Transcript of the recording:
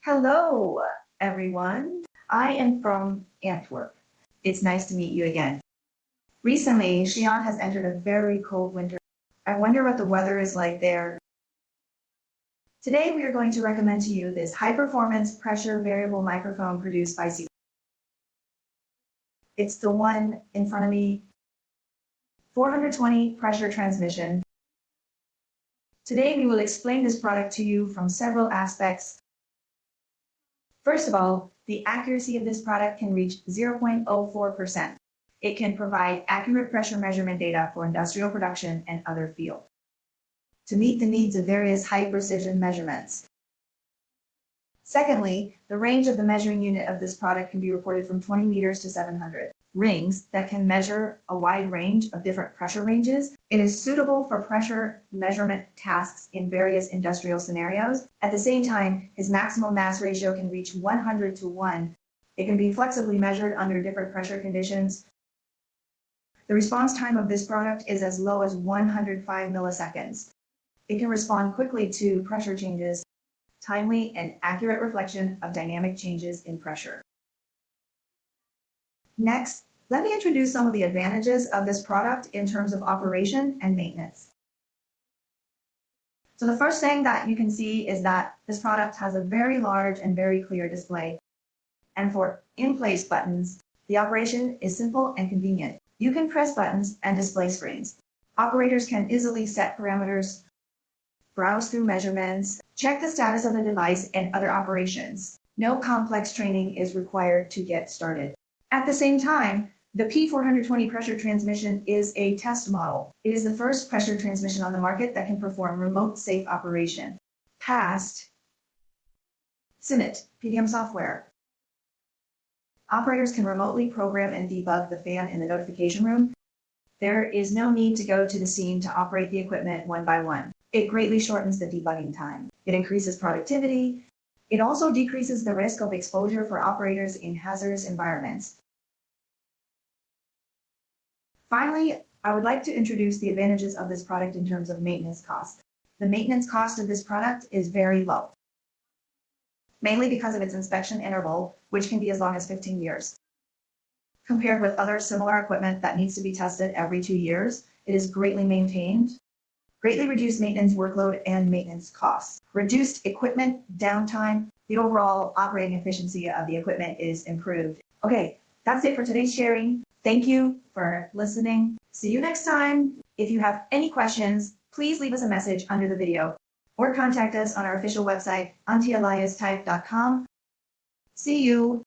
Hello, everyone. I am from Antwerp. It's nice to meet you again. Recently, Xi'an has entered a very cold winter. I wonder what the weather is like there. Today, we are going to recommend to you this high-performance pressure variable microphone produced by SIEMENS. It's the one in front of me, 420 pressure transmission. Today, we will explain this product to you from several aspects. First of all, the accuracy of this product can reach 0.04%. It can provide accurate pressure measurement data for industrial production and other fields to meet the needs of various high-precision measurements. Secondly, the range of the measuring unit of this product can be reported from 20 meters to 700 rings that can measure a wide range of different pressure ranges. It is suitable for pressure measurement tasks in various industrial scenarios. At the same time, his maximum mass ratio can reach 100 to 1. It can be flexibly measured under different pressure conditions. The response time of this product is as low as 105 milliseconds. It can respond quickly to pressure changes, timely and accurate reflection of dynamic changes in pressure. Next, let me introduce some of the advantages of this product in terms of operation and maintenance. So the first thing that you can see is that this product has a very large and very clear display. And for in-place buttons, the operation is simple and convenient. You can press buttons and display screens. Operators can easily set parameters, browse through measurements, check the status of the device and other operations. No complex training is required to get started. At the same time, the P420 pressure transmission is a test model. It is the first pressure transmission on the market that can perform remote safe operation. Past SIEMENS PDM software. Operators can remotely program and debug the fan in the notification room. There is no need to go to the scene to operate the equipment one by one. It greatly shortens the debugging time. It increases productivity. It also decreases the risk of exposure for operators in hazardous environments. Finally, I would like to introduce the advantages of this product in terms of maintenance cost. The maintenance cost of this product is very low, mainly because of its inspection interval, which can be as long as 15 years. Compared with other similar equipment that needs to be tested every 2 years, it is greatly maintained, greatly reduced maintenance workload and maintenance costs, reduced equipment downtime. The overall operating efficiency of the equipment is improved. Okay, that's it for today's sharing. Thank you for listening. See you next time. If you have any questions, please leave us a message under the video or contact us on our official website, antialiastype.com. See you.